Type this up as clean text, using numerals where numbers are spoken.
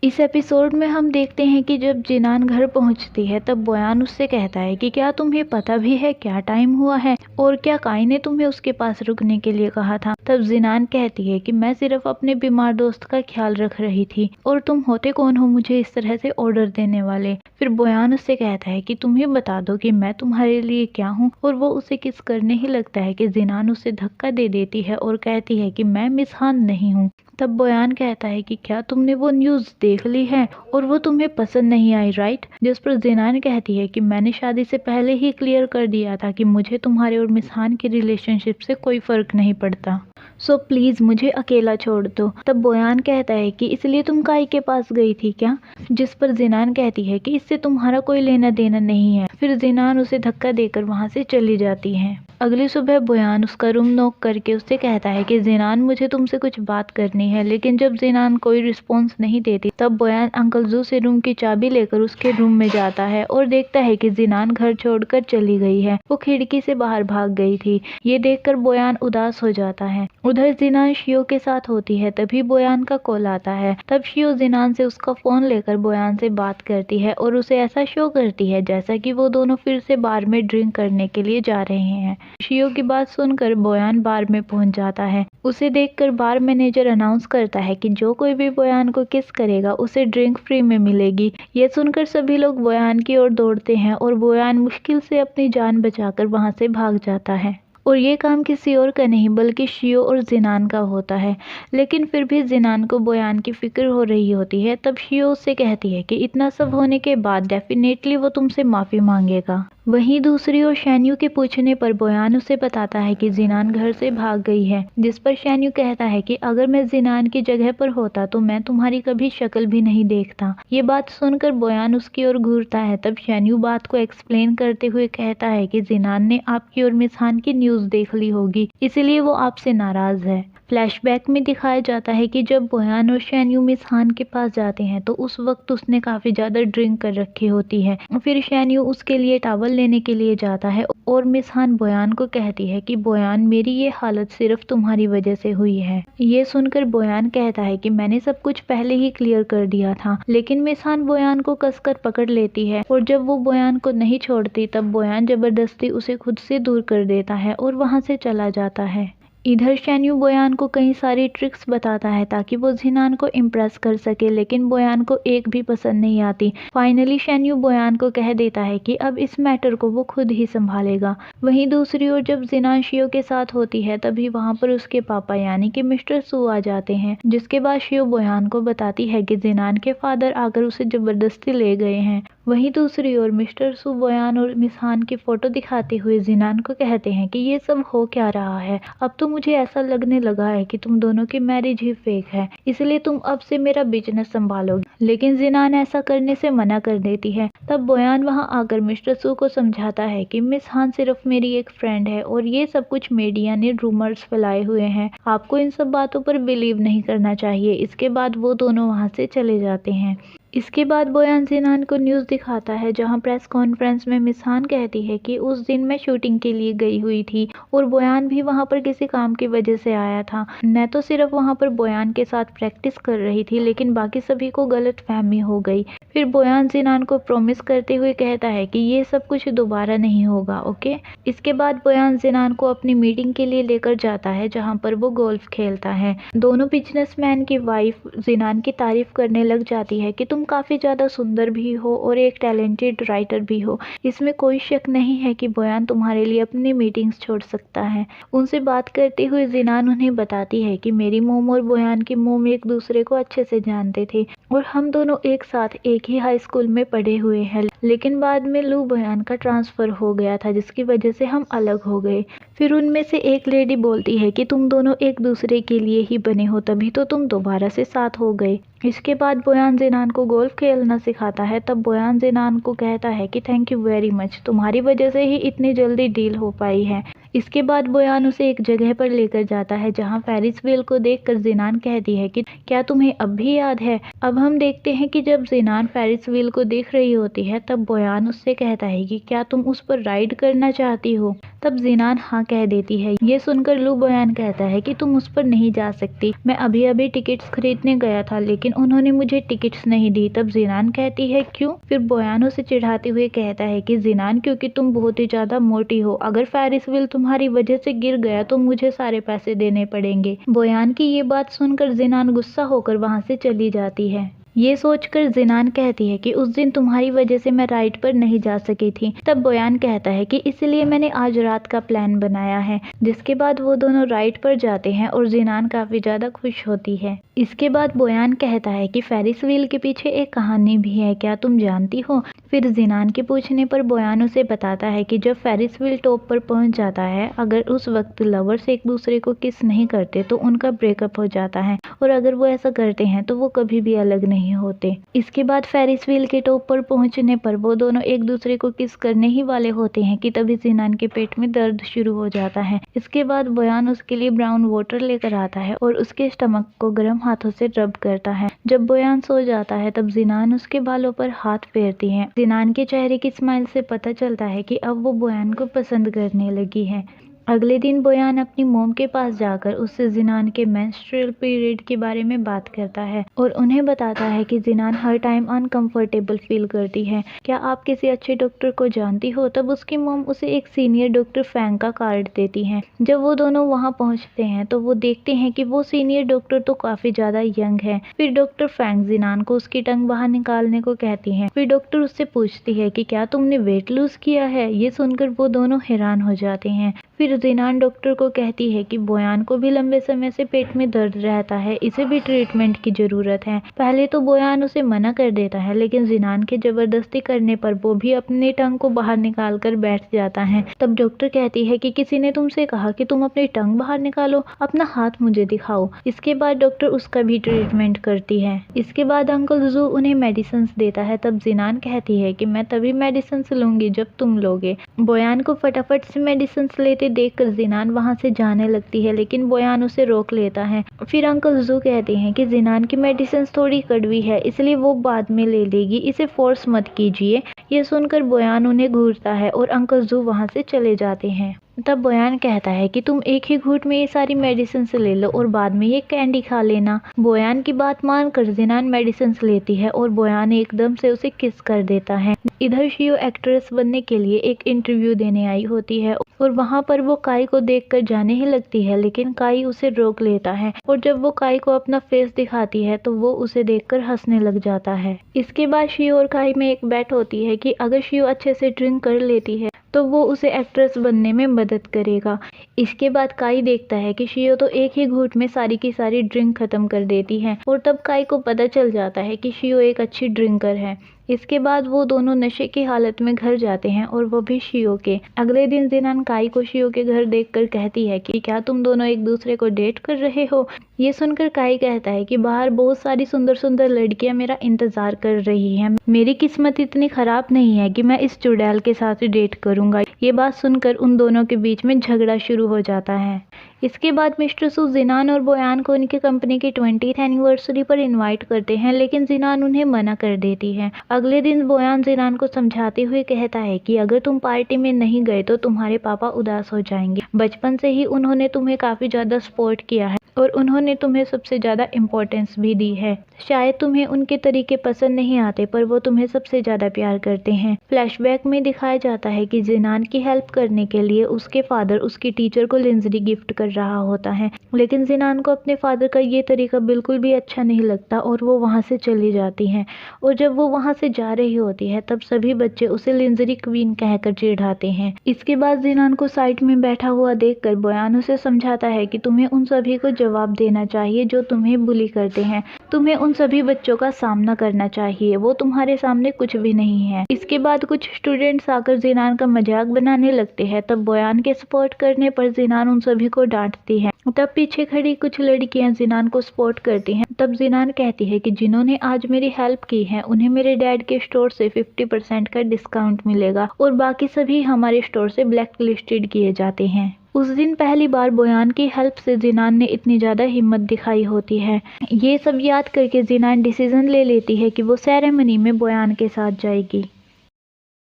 इस एपिसोड में हम देखते हैं कि जब जिनान घर पहुंचती है तब बोयान उससे कहता है कि क्या तुम्हें पता भी है क्या टाइम हुआ है और क्या काई ने तुम्हें उसके पास रुकने के लिए कहा था। तब जिनान कहती है कि मैं सिर्फ अपने बीमार दोस्त का ख्याल रख रही थी और तुम होते कौन हो मुझे इस तरह से ऑर्डर देने वाले। फिर बोयान उससे कहता है कि तुम्हें बता दो कि मैं तुम्हारे लिए क्या हूँ और वो उसे किस करने ही लगता है कि जिनान उसे धक्का दे देती है और कहती है कि मैं मिस हान नहीं हूँ। तब बोयान कहता है कि क्या तुमने वो न्यूज़ देख ली है और वो तुम्हें पसंद नहीं आई राइट। जिस पर जिनान कहती है कि मैंने शादी से पहले ही क्लियर कर दिया था कि मुझे तुम्हारे और मिस हान की रिलेशनशिप से कोई फर्क नहीं पड़ता, सो प्लीज मुझे अकेला छोड़ दो। तब बोयान कहता है कि इसलिए तुम काई के पास गई थी क्या। जिस पर जिनान कहती है कि इससे तुम्हारा कोई लेना देना नहीं है। फिर जिनान उसे धक्का देकर वहां से चली जाती है। अगली सुबह बोयान उसका रूम नॉक करके उससे कहता है कि जिनान मुझे तुमसे कुछ बात करनी है, लेकिन जब जिनान कोई रिस्पॉन्स नहीं देती तब बोयान अंकल जू से रूम की चाबी लेकर उसके रूम में जाता है और देखता है कि जिनान घर छोड़कर चली गई है। वो खिड़की से बाहर भाग गई थी। ये देखकर बोयान उदास हो जाता है। उधर जिनान शियो के साथ होती है तभी बोयान का कॉल आता है। तब शियो जिनान से उसका फोन लेकर बोयान से बात करती है और उसे ऐसा शो करती है जैसा कि वो दोनों फिर से बार में ड्रिंक करने के लिए जा रहे हैं। शियो की बात सुनकर बोयान बार में पहुंच जाता है। उसे देखकर बार मैनेजर अनाउंस करता है कि जो कोई भी बोयान को किस करेगा उसे ड्रिंक फ्री में मिलेगी। ये सुनकर सभी लोग बोयान की ओर दौड़ते हैं और बोयान मुश्किल से अपनी जान बचाकर वहां से भाग जाता है। और ये काम किसी और का नहीं बल्कि शियो और जिनान का होता है। लेकिन फिर भी जिनान को बोयान की फिक्र हो रही होती है। तब शियो उससे कहती है कि इतना सब होने के बाद डेफिनेटली वो तुमसे माफ़ी मांगेगा। वहीं दूसरी ओर शैन्यू के पूछने पर बोयान उसे बताता है कि जिनान घर से भाग गई है। जिस पर शैन्यू कहता है कि अगर मैं जिनान की जगह पर होता तो मैं तुम्हारी कभी शक्ल भी नहीं देखता। ये बात सुनकर बोयान उसकी ओर घूरता है। तब शैन्यू बात को एक्सप्लेन करते हुए कहता है कि जिनान ने आपकी और मिस हान की न्यूज़ देख ली होगी, इसलिए वो आपसे नाराज है। फ्लैशबैक में दिखाया जाता है कि जब बोयान और शैन्यू मिस हान के पास जाते हैं तो उस वक्त उसने काफी ज्यादा ड्रिंक कर रखी होती है। फिर शैन्यू उसके लिए टॉवल लेने के लिए जाता है और मिस हान बोयान को कहती है कि बोयान मेरी ये हालत सिर्फ तुम्हारी वजह से हुई है। ये सुनकर बोयान कहता है कि मैंने सब कुछ पहले ही क्लियर कर दिया था। लेकिन मिस हान बोयान को कसकर पकड़ लेती है और जब वो बोयान को नहीं छोड़ती तब बोयान जबरदस्ती उसे खुद से दूर कर देता है और वहां से चला जाता है। इधर शैन्यू बोयान को कई सारी ट्रिक्स बताता है ताकि वो जिनान को इम्प्रेस कर सके, लेकिन बोयान को एक भी पसंद नहीं आती। फाइनली शैन्यू बोयान को कह देता है कि अब इस मैटर को वो खुद ही संभालेगा। वहीं दूसरी ओर जब जिनान शियो के साथ होती है तभी वहां पर उसके पापा यानी कि मिस्टर सू आ जाते हैं। जिसके बाद शियो बोयान को बताती है कि जिनान के फादर आकर उसे जबरदस्ती ले गए हैं। वहीं दूसरी ओर मिस्टर सू बोयान और मिस हान की फोटो दिखाते हुए जिनान को कहते हैं कि ये सब हो क्या रहा है। अब तो मुझे ऐसा लगने लगा है कि तुम दोनों की मैरिज ही फेक है, इसलिए तुम अब से मेरा बिजनेस संभालोगे। लेकिन जिनान ऐसा करने से मना कर देती है। तब बोयान वहां आकर मिस्टर सू को समझाता है कि मिस हान सिर्फ मेरी एक फ्रेंड है और ये सब कुछ मीडिया ने रूमर्स फैलाए हुए हैं, आपको इन सब बातों पर बिलीव नहीं करना चाहिए। इसके बाद वो दोनों वहां से चले जाते हैं। इसके बाद बोयान जिनान को न्यूज़ दिखाता है जहां प्रेस कॉन्फ्रेंस में मिस हान कहती है कि उस दिन मैं शूटिंग के लिए गई हुई थी और बोयान भी वहां पर किसी काम की वजह से आया था। मैं तो सिर्फ वहां पर बोयान के साथ प्रैक्टिस कर रही थी, लेकिन बाकी सभी को गलत फहमी हो गई। फिर बोयान जिनान को प्रॉमिस करते हुए कहता है कि ये सब कुछ दोबारा नहीं होगा, ओके। इसके बाद बोयान जिनान को अपनी मीटिंग के लिए लेकर जाता है जहाँ पर वो गोल्फ खेलता है। दोनों बिजनेसमैन की वाइफ जिनान की तारीफ करने लग जाती है कि तुम काफी ज्यादा सुंदर भी हो और एक टैलेंटेड राइटर भी हो। इसमें कोई शक नहीं है कि बोयान तुम्हारे लिए अपनी मीटिंग्स छोड़ सकता है। उनसे बात करते हुए जिनान उन्हें बताती है कि मेरी मोम और बोयान की मोम एक दूसरे को अच्छे से जानते थे और हम दोनों एक साथ एक ही हाई स्कूल में पढ़े हुए हैं, लेकिन बाद में लू बोयान का ट्रांसफर हो गया था जिसकी वजह से हम अलग हो गए। फिर उनमें से एक लेडी बोलती है कि तुम दोनों एक दूसरे के लिए ही बने हो, तभी तो तुम दोबारा से साथ हो गए। इसके बाद बोयान जिनान को गोल्फ खेलना सिखाता है। तब बोयान जिनान को कहता है कि थैंक यू वेरी मच, तुम्हारी वजह से ही इतनी जल्दी डील हो पाई है। इसके बाद बोयान उसे एक जगह पर लेकर जाता है जहां फेरिस व्हील को देखकर जिनान कहती है कि क्या तुम्हें अब भी याद है। अब हम देखते हैं कि जब जिनान फेरिस व्हील को देख रही होती है तब तब बोयान उससे कहता है कि क्या तुम उस पर राइड करना चाहती हो। तब जिनान हाँ कह देती है। ये सुनकर लू बोयान कहता है कि तुम उस पर नहीं जा सकती, मैं अभी अभी टिकट्स खरीदने गया था लेकिन उन्होंने मुझे टिकट्स नहीं दी। तब जिनान कहती है क्यों। फिर बोयान उसे चिढ़ाते हुए कहता है कि जिनान क्योंकि तुम बहुत ही ज्यादा मोटी हो, अगर फेरिस व्हील तुम्हारी वजह से गिर गया तो मुझे सारे पैसे देने पड़ेंगे। बोयान की ये बात सुनकर जिनान गुस्सा होकर वहाँ से चली जाती है। ये सोचकर जिनान कहती है कि उस दिन तुम्हारी वजह से मैं राइड पर नहीं जा सकी थी। तब बोयान कहता है कि इसलिए मैंने आज रात का प्लान बनाया है। जिसके बाद वो दोनों राइड पर जाते हैं और जिनान काफी ज्यादा खुश होती है। इसके बाद बोयान कहता है कि फेरिस व्हील के पीछे एक कहानी भी है, क्या तुम जानती हो। फिर जिनान के पूछने पर बोयान उसे बताता है कि जब फेरिस व्हील टॉप पर पहुंच जाता है, अगर उस वक्त लवर्स एक दूसरे को किस नहीं करते तो उनका ब्रेकअप हो जाता है, और अगर वो ऐसा करते हैं तो वो कभी भी अलग नहीं होते। इसके बाद फेरिस व्हील के टॉप पर पहुंचने पर वो दोनों एक दूसरे को किस करने ही वाले होते हैं कि तभी जिनान के पेट में दर्द शुरू हो जाता है। इसके बाद बोयान उसके लिए ब्राउन वाटर लेकर आता है और उसके स्टमक को गर्म हाथों से रब करता है। जब बोयान सो जाता है तब जिनान उसके बालों पर हाथ फेरती है। जिनान के चेहरे की स्माइल से पता चलता है कि अब वो बोयान को पसंद करने लगी है। अगले दिन बोयान अपनी मोम के पास जाकर उससे जिनान के मेंस्ट्रुअल पीरियड के बारे में बात करता है और उन्हें बताता है कि जिनान हर टाइम अनकंफर्टेबल फील करती है, क्या आप किसी अच्छे डॉक्टर को जानती हो। तब उसकी मोम उसे एक सीनियर डॉक्टर फैंग का कार्ड देती है। जब वो दोनों वहाँ पहुँचते हैं तो वो देखते हैं कि वो सीनियर डॉक्टर तो काफी ज्यादा यंग है। फिर डॉक्टर फैंग जिनान को उसकी टंग बाहर निकालने को कहती है। फिर डॉक्टर उससे पूछती है कि क्या तुमने वेट लूज किया है। ये सुनकर वो दोनों हैरान हो जाते हैं। फिर जिनान डॉक्टर को कहती है कि बोयान को भी लंबे समय से पेट में दर्द रहता है, इसे भी ट्रीटमेंट की जरूरत है। पहले तो बोयान उसे मना कर देता है लेकिन जिनान के जबरदस्ती करने पर वो भी अपनी टंग को बाहर निकाल कर बैठ जाता है। तब डॉक्टर कहती है कि किसी ने तुमसे कहा कि तुम अपनी टंग बाहर निकालो, अपना हाथ मुझे दिखाओ। इसके बाद डॉक्टर उसका भी ट्रीटमेंट करती है। इसके बाद अंकल जू उन्हें मेडिसिन देता है। तब जिनान कहती है कि मैं तभी मेडिसिन लूंगी जब तुम लोगे। बोयान को फटाफट से मेडिसिन लेते देखकर जिनान वहां से जाने लगती है लेकिन बोयान उसे रोक लेता है। फिर अंकल जू कहते हैं कि जिनान की मेडिसिन थोड़ी कड़वी है इसलिए वो बाद में ले लेगी, इसे फोर्स मत कीजिए। ये सुनकर बोयान उन्हें घूरता है और अंकल जू वहां से चले जाते हैं। तब बोयान कहता है कि तुम एक ही घूंट में ये सारी मेडिसिन ले लो और बाद में ये कैंडी खा लेना। बोयान की बात मानकर जिनान मेडिसिन लेती है और बोयान एकदम से उसे किस कर देता है। इधर शियो एक्ट्रेस बनने के लिए एक इंटरव्यू देने आई होती है और वहाँ पर वो काई को देखकर जाने ही लगती है लेकिन काई उसे रोक लेता है और जब वो काई को अपना फेस दिखाती है तो वो उसे देखकर हंसने लग जाता है। इसके बाद शियो और काई में एक बेट होती है कि अगर शियो अच्छे से ड्रिंक कर लेती है तो वो उसे एक्ट्रेस बनने में मदद करेगा। इसके बाद काई देखता है कि शियो तो एक ही घूंट में सारी की सारी ड्रिंक खत्म कर देती है और तब काई को पता चल जाता है कि शियो एक अच्छी ड्रिंकर है। इसके बाद वो दोनों नशे की हालत में घर जाते हैं और वो भी शियो के। अगले दिन जिनान काई को शियो के घर देखकर कहती है कि क्या तुम दोनों एक दूसरे को डेट कर रहे हो। ये सुनकर काई कहता है कि बाहर बहुत सारी सुंदर सुंदर लड़कियां मेरा इंतजार कर रही हैं, मेरी किस्मत इतनी खराब नहीं है कि मैं इस चुड़ैल के साथ डेट करूंगा। ये बात सुनकर उन दोनों के बीच में झगड़ा शुरू हो जाता है। इसके बाद मिस्टर सू जिनान और बोयान को उनकी कंपनी की 20th एनिवर्सरी पर इनवाइट करते हैं लेकिन जिनान उन्हें मना कर देती है। अगले दिन बोयान जिनान को समझाते हुए कहता है कि अगर तुम पार्टी में नहीं गए तो तुम्हारे पापा उदास हो जाएंगे। बचपन से ही उन्होंने तुम्हें काफी ज्यादा सपोर्ट किया है और उन्होंने तुम्हें सबसे ज्यादा इम्पोर्टेंस भी दी है। शायद तुम्हें उनके तरीके पसंद नहीं आते पर वो तुम्हें सबसे ज्यादा प्यार करते हैं। फ्लैशबैक में दिखाया जाता है कि जिनान की हेल्प करने के लिए उसके फादर उसकी टीचर को लिंजरी गिफ्ट कर रहा होता है लेकिन जिनान को अपने फादर का ये तरीका बिल्कुल भी अच्छा नहीं लगता और वो वहाँ से चली जाती है। और जब वो वहाँ से जा रही होती है तब सभी बच्चे उसे लिंजरी क्वीन कहकर चिढ़ाते हैं। इसके बाद जिनान को साइड में बैठा हुआ देखकर बोयान उसे समझाता है कि तुम्हें उन सभी को जवाब देना चाहिए जो तुम्हें बुली करते हैं, तुम्हें उन सभी बच्चों का सामना करना चाहिए, वो तुम्हारे सामने कुछ भी नहीं है। इसके बाद कुछ स्टूडेंट्स आकर जिनान का मजाक बनाने लगते हैं। तब बोयान के सपोर्ट करने पर जिनान उन सभी को डांटती है। तब पीछे खड़ी कुछ लड़कियां जिनान को सपोर्ट करती हैं। तब जिनान कहती है कि जिन्होंने आज मेरी हेल्प की है उन्हें मेरे डैड के स्टोर से 50% का डिस्काउंट मिलेगा और बाकी सभी हमारे स्टोर से ब्लैक लिस्टेड किए जाते हैं। उस दिन पहली बार बोयान की हेल्प से जिनान ने इतनी ज्यादा हिम्मत दिखाई होती है। ये सब याद करके जिनान डिसीजन ले लेती है कि वो सेरेमनी में बोयान के साथ जाएगी।